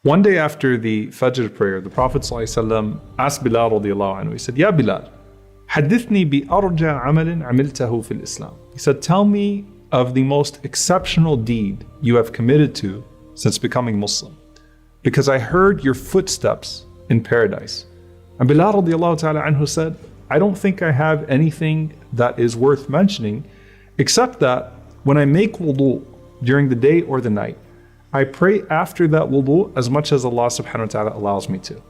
One day after the Fajr prayer, the Prophet ﷺ asked Bilal radiallahu anhu, he said, Ya Bilal, حدثني بأرجى عمل عملته في الإسلام. He said, tell me of the most exceptional deed you have committed to since becoming Muslim, because I heard your footsteps in paradise. And Bilal radiallahu ta'ala anhu said, I don't think I have anything that is worth mentioning, except that when I make wudu during the day or the night, I pray after that wudu as much as Allah subhanahu wa ta'ala allows me to.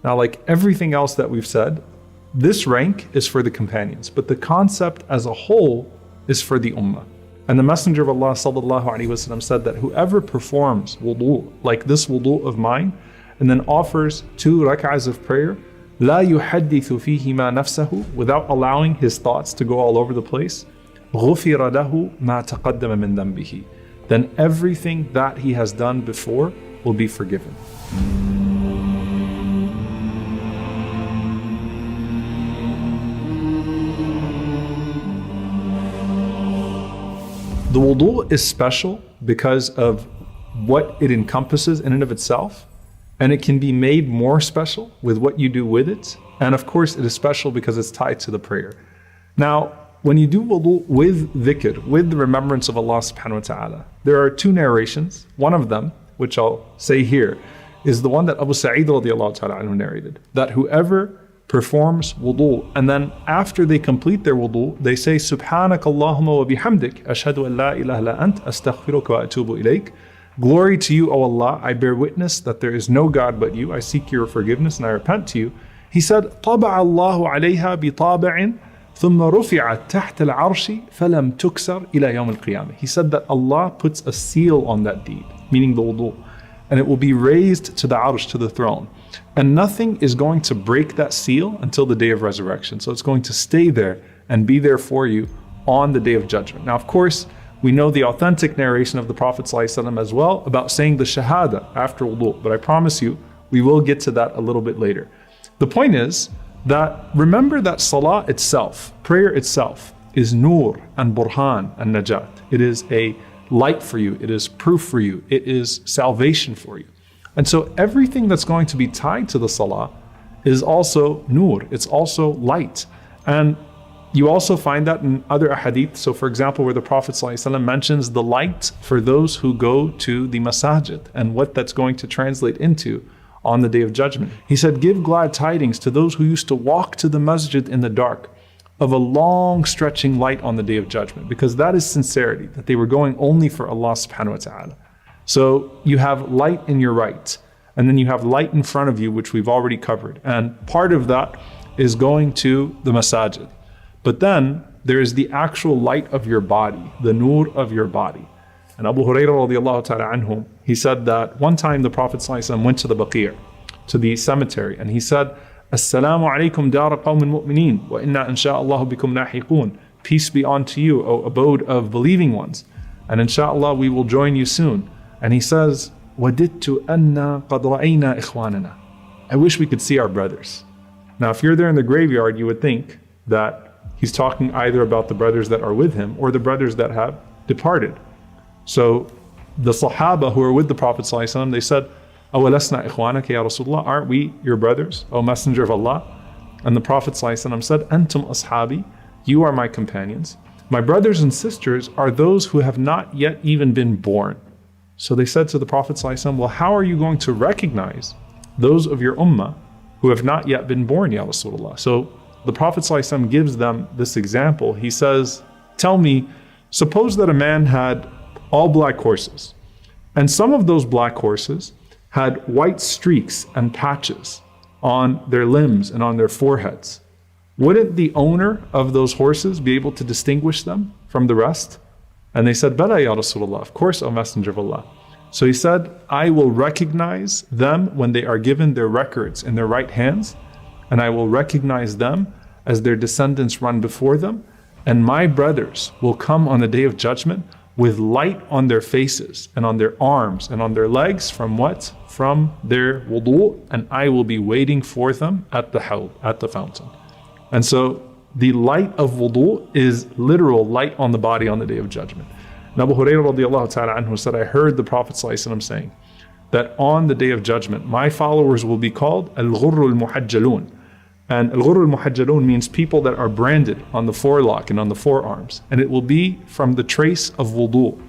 Now, like everything else that we've said, this rank is for the companions, but the concept as a whole is for the ummah. And the Messenger of Allah sallallahu alaihi wasallam said that whoever performs wudu, like this wudu of mine, and then offers 2 rak'ahs of prayer, لا يحدث فيهما نفسه, without allowing his thoughts to go all over the place, غفر له ما تقدم من ذنبه, then everything that he has done before will be forgiven. The wudu is special because of what it encompasses in and of itself, and it can be made more special with what you do with it. And of course, it is special because it's tied to the prayer. Now, when you do wudu with dhikr, with the remembrance of Allah subhanahu wa ta'ala, there are 2 narrations. One of them, which I'll say here, is the one that Abu Sa'id radiallahu ta'ala anhu narrated, that whoever performs wudu, and then after they complete their wudu, they say, Subhanak Allahumma wa bihamdik, ashhadu an la ilaha illa ant, astaghfiruka wa atubu ilayk. Glory to you, O Allah, I bear witness that there is no God but you, I seek your forgiveness and I repent to you. He said, طبع الله عليها بطابع ثم رفعت تحت العرش فلم تكسر إلى يوم القيامة. He said that Allah puts a seal on that deed, meaning the wudu, and it will be raised to the arsh, to the throne. And nothing is going to break that seal until the day of resurrection. So it's going to stay there and be there for you on the day of judgment. Now, of course, we know the authentic narration of the Prophet ﷺ as well about saying the shahada after wudu, but I promise you, we will get to that a little bit later. The point is that remember that salah itself, prayer itself, is nur and burhan and najat. It is a light for you, it is proof for you, it is salvation for you. And so everything that's going to be tied to the salah is also nur, it's also light. And you also find that in other ahadith. So for example, where the Prophet ﷺ mentions the light for those who go to the masajid and what that's going to translate into on the day of judgment. He said, give glad tidings to those who used to walk to the masjid in the dark of a long stretching light on the day of judgment, because that is sincerity, that they were going only for Allah subhanahu wa ta'ala. So you have light in your right, and then you have light in front of you, which we've already covered. And part of that is going to the masajid. But then there is the actual light of your body, the nur of your body. And Abu Hurairah radiallahu ta'ala anhu, he said that one time the Prophet ﷺ went to the Baqi', to the cemetery, and he said, Assalamu alaikum dara qawmin mu'mineen, wa inna insha'Allahu bikum lahiqoon. Peace be unto you, O abode of believing ones, and insha'Allah we will join you soon. And he says, وَدِدْتُ أَنَّا قَدْ رَأَيْنَا إِخْوَانَنَا. I wish we could see our brothers. Now, if you're there in the graveyard, you would think that he's talking either about the brothers that are with him or the brothers that have departed. So the Sahaba who are with the Prophet ﷺ, they said, أَوَلَسْنَا إِخْوَانَكَ يَا رَسُولَ اللَّهِ. Aren't we your brothers, O Messenger of Allah? And the Prophet ﷺ said, أَنْتُمْ أَصْحَابِي. You are my companions. My brothers and sisters are those who have not yet even been born. So they said to the Prophet ﷺ, well, how are you going to recognize those of your ummah who have not yet been born, Ya Rasulullah? So the Prophet ﷺ gives them this example. He says, tell me, suppose that a man had all black horses, and some of those black horses had white streaks and patches on their limbs and on their foreheads. Wouldn't the owner of those horses be able to distinguish them from the rest? And they said, Bala ya Rasulullah, of course, O Messenger of Allah. So he said, I will recognize them when they are given their records in their right hands, and I will recognize them as their descendants run before them, and my brothers will come on the day of judgment with light on their faces and on their arms and on their legs from what? From their wudu, and I will be waiting for them at the hawd, at the fountain. And so the light of wudu is literal light on the body on the day of judgment. And Abu Hurairah radiallahu ta'ala anhu said, I heard the Prophet ﷺ saying, that on the day of judgment, my followers will be called al-ghurru al-muhajjalun. And al-ghurru al-muhajjalun means people that are branded on the forelock and on the forearms. And it will be from the trace of wudu.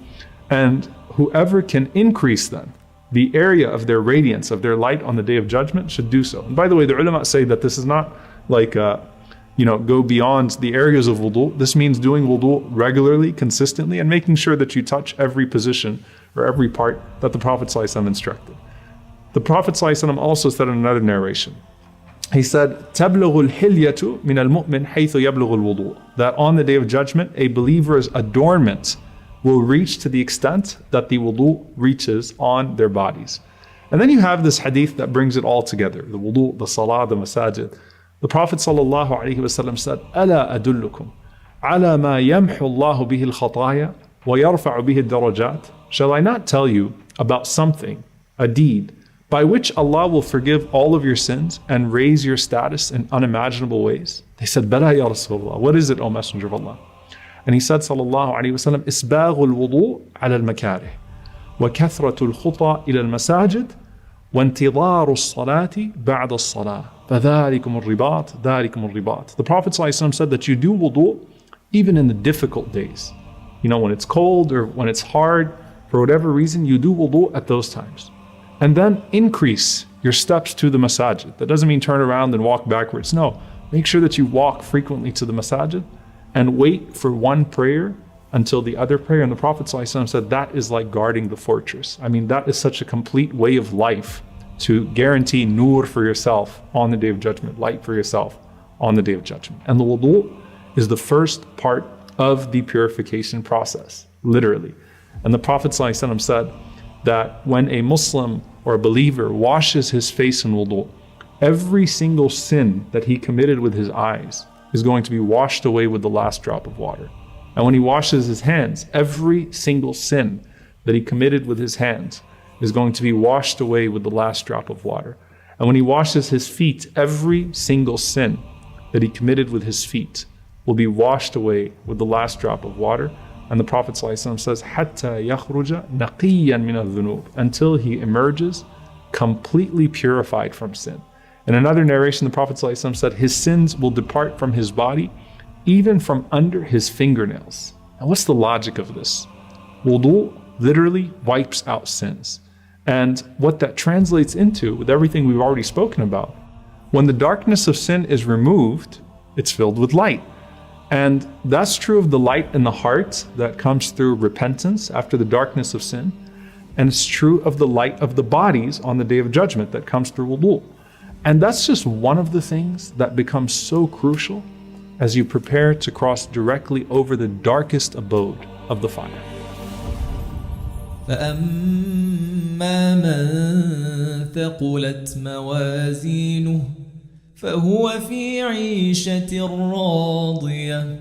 And whoever can increase then the area of their radiance, of their light on the day of judgment, should do so. And by the way, the ulama say that this is not like, go beyond the areas of wudu. This means doing wudu regularly, consistently, and making sure that you touch every position or every part that the Prophet ﷺ instructed. The Prophet ﷺ also said in another narration, he said, تَبْلُغُ الْحِلْيَةُ مِنَ الْمُؤْمِنِ حَيْثُ يَبْلُغُ الْوُضُوء. That on the day of judgment, a believer's adornment will reach to the extent that the wudu reaches on their bodies. And then you have this hadith that brings it all together, the wudu, the salah, the masajid. The Prophet ﷺ said, أَلَا أَدُلُّكُمْ عَلَى مَا يَمْحُ اللَّهُ بِهِ الْخَطَايَا وَيَرْفَعُ بِهِ الدَّرَجَاتِ. Shall I not tell you about something, a deed, by which Allah will forgive all of your sins and raise your status in unimaginable ways? They said, Bala ya Rasulullah. What is it, O Messenger of Allah? And he said, sallallahu alayhi wa sallam, إِسْبَاغُ الْوُضُوء عَلَى الْمَكَارِهِ وَكَثْرَةُ الْخُطَى إِلَى الْمَسَاجِدِ وَانْتِظَارُ الصَّلَاةِ بَعْدَ الصَّلَاةِ فَذَلِكُمُ الرِّبَاطِ ذَلِكُمُ الرِّبَاطِ. The Prophet ﷺ said that you do wudu even in the difficult days. When it's cold or when it's hard, for whatever reason, you do wudu at those times. And then increase your steps to the masajid. That doesn't mean turn around and walk backwards. No, make sure that you walk frequently to the masajid and wait for one prayer until the other prayer. And the Prophet ﷺ said that is like guarding the fortress. That is such a complete way of life to guarantee nur for yourself on the day of judgment, light for yourself on the day of judgment. And the wudu is the first part of the purification process, literally. And the Prophet ﷺ said that when a Muslim or a believer washes his face in wudu, every single sin that he committed with his eyes is going to be washed away with the last drop of water. And when he washes his hands, every single sin that he committed with his hands is going to be washed away with the last drop of water. And when he washes his feet, every single sin that he committed with his feet will be washed away with the last drop of water. And the Prophet ﷺ says, حَتَّى يَخْرُجَ نَقِيًّا مِنَ الذُّنُوبِ, until he emerges completely purified from sin. In another narration, the Prophet ﷺ said, his sins will depart from his body, even from under his fingernails. Now what's the logic of this? Wudu literally wipes out sins. And what that translates into, with everything we've already spoken about, when the darkness of sin is removed, it's filled with light. And that's true of the light in the heart that comes through repentance after the darkness of sin. And it's true of the light of the bodies on the day of judgment that comes through wudu. And that's just one of the things that becomes so crucial as you prepare to cross directly over the darkest abode of the fire. فأما من ثقلت موازينه فهو في عيشة راضية